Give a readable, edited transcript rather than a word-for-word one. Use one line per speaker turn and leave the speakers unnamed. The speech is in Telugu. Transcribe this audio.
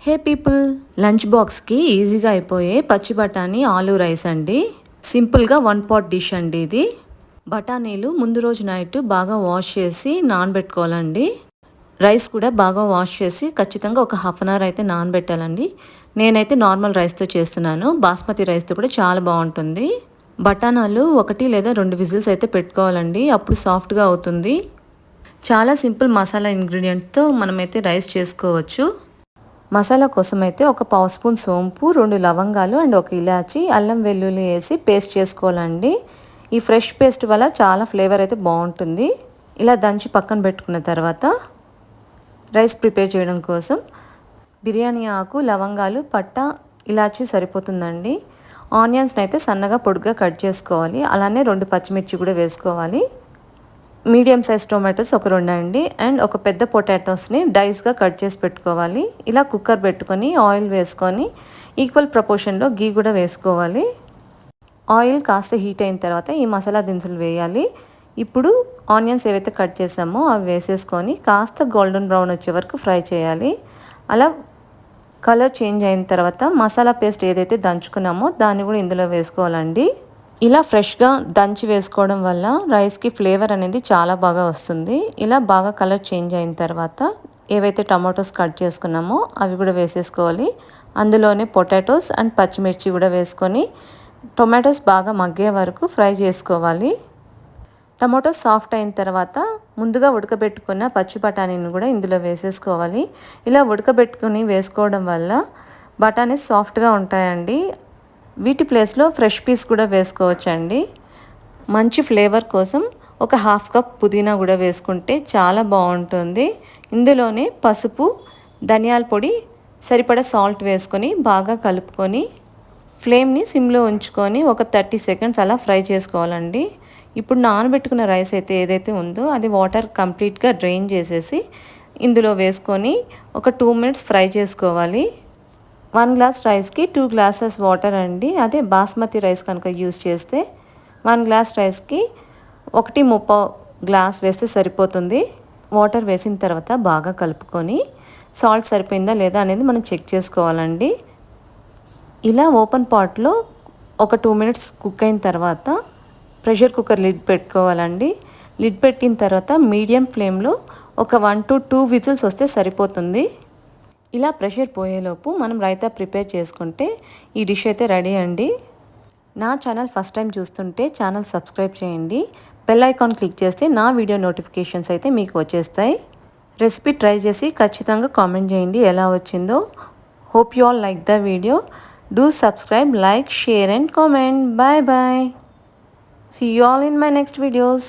హే పీపుల్, లంచ్ బాక్స్కి ఈజీగా అయిపోయే పచ్చి బఠానీ ఆలూ రైస్ అండి. సింపుల్గా 1 pot డిష్ అండి ఇది. బఠానీలు ముందు రోజు నైట్ బాగా వాష్ చేసి నానబెట్టుకోవాలండి. రైస్ కూడా బాగా వాష్ చేసి ఖచ్చితంగా ఒక హాఫ్ అన్ అవర్ అయితే నానబెట్టాలండి. నేనైతే నార్మల్ రైస్తో చేస్తున్నాను, బాస్మతి రైస్తో కూడా చాలా బాగుంటుంది. బఠానాలు 1 లేదా 2 విజిల్స్ అయితే పెట్టుకోవాలండి, అప్పుడు సాఫ్ట్గా అవుతుంది. చాలా సింపుల్ మసాలా ఇంగ్రీడియంట్తో మనమైతే రైస్ చేసుకోవచ్చు. మసాలా కోసం అయితే ఒక పావు స్పూన్ సోంపు, 2 లవంగాలు అండ్ 1 ఇలాచి, అల్లం వెల్లుల్లి వేసి పేస్ట్ చేసుకోవాలండి. ఈ ఫ్రెష్ పేస్ట్ వల్ల చాలా ఫ్లేవర్ అయితే బాగుంటుంది. ఇలా దంచి పక్కన పెట్టుకున్న తర్వాత రైస్ ప్రిపేర్ చేయడం కోసం బిర్యానీ ఆకు, లవంగాలు, పట్ట, ఇలాచి సరిపోతుందండి. ఆనియన్స్ని అయితే సన్నగా పొడుగ్గా కట్ చేసుకోవాలి. అలానే 2 పచ్చిమిర్చి కూడా వేసుకోవాలి. మీడియం సైజ్ టొమాటోస్ ఒక 2 అండి, అండ్ ఒక పెద్ద పొటాటోస్ని డైస్గా కట్ చేసి పెట్టుకోవాలి. ఇలా కుక్కర్ పెట్టుకొని ఆయిల్ వేసుకొని ఈక్వల్ ప్రపోర్షన్లో గీ కూడా వేసుకోవాలి. ఆయిల్ కాస్త హీట్ అయిన తర్వాత ఈ మసాలా దినుసులు వేయాలి. ఇప్పుడు ఆనియన్స్ ఏవైతే కట్ చేసామో అవి వేసేసుకొని కాస్త గోల్డెన్ బ్రౌన్ వచ్చే వరకు ఫ్రై చేయాలి. అలా కలర్ చేంజ్ అయిన తర్వాత మసాలా పేస్ట్ ఏదైతే దంచుకున్నామో దాన్ని కూడా ఇందులో వేసుకోవాలండి. ఇలా ఫ్రెష్గా దంచి వేసుకోవడం వల్ల రైస్కి ఫ్లేవర్ అనేది చాలా బాగా వస్తుంది. ఇలా బాగా కలర్ చేంజ్ అయిన తర్వాత ఏవైతే టమాటోస్ కట్ చేసుకున్నామో అవి కూడా వేసేసుకోవాలి. అందులోనే పొటాటోస్ అండ్ పచ్చిమిర్చి కూడా వేసుకొని టొమాటోస్ బాగా మగ్గే వరకు ఫ్రై చేసుకోవాలి. టమాటోస్ సాఫ్ట్ అయిన తర్వాత ముందుగా ఉడకబెట్టుకున్న పచ్చి బఠానీని కూడా ఇందులో వేసేసుకోవాలి. ఇలా ఉడకబెట్టుకుని వేసుకోవడం వల్ల బఠానీ సాఫ్ట్గా ఉంటాయండి. వీటి ప్లేస్లో ఫ్రెష్ పీస్ కూడా వేసుకోవచ్చండి. మంచి ఫ్లేవర్ కోసం ఒక హాఫ్ కప్ పుదీనా కూడా వేసుకుంటే చాలా బాగుంటుంది. ఇందులోనే పసుపు, ధనియాల పొడి, సరిపడా సాల్ట్ వేసుకొని బాగా కలుపుకొని ఫ్లేమ్ని సిమ్లో ఉంచుకొని ఒక 30 seconds అలా ఫ్రై చేసుకోవాలండి. ఇప్పుడు నానబెట్టుకున్న రైస్ అయితే ఏదైతే ఉందో అది వాటర్ కంప్లీట్గా డ్రైన్ చేసేసి ఇందులో వేసుకొని ఒక 2 minutes ఫ్రై చేసుకోవాలి. 1 glass రైస్కి 2 glasses వాటర్ అండి. అదే బాస్మతి రైస్ కనుక యూస్ చేస్తే 1 glass రైస్కి 1.3 గ్లాస్ వేస్తే సరిపోతుంది. వాటర్ వేసిన తర్వాత బాగా కలుపుకొని సాల్ట్ సరిపోయిందా లేదా అనేది మనం చెక్ చేసుకోవాలండి. ఇలా ఓపెన్ పాట్లో ఒక 2 minutes కుక్ అయిన తర్వాత ప్రెషర్ కుక్కర్ లిడ్ పెట్టుకోవాలండి. లిడ్ పెట్టిన తర్వాత మీడియం ఫ్లేమ్లో ఒక 1 to 2 విజిల్స్ వస్తే సరిపోతుంది. ఇలా ప్రెషర్ పోయేలోపు మనం రైతా ప్రిపేర్ చేసుకుంటే ఈ డిష్ అయితే రెడీ అండి. నా ఛానల్ ఫస్ట్ టైం చూస్తుంటే ఛానల్ సబ్స్క్రైబ్ చేయండి. బెల్ ఐకాన్ క్లిక్ చేస్తే నా వీడియో నోటిఫికేషన్స్ అయితే మీకు వచ్చేస్తాయి. రెసిపీ ట్రై చేసి ఖచ్చితంగా కామెంట్ చేయండి ఎలా వచ్చిందో. Hope you all like the video. Do subscribe, like, share and comment. Bye bye. See you all in my next videos.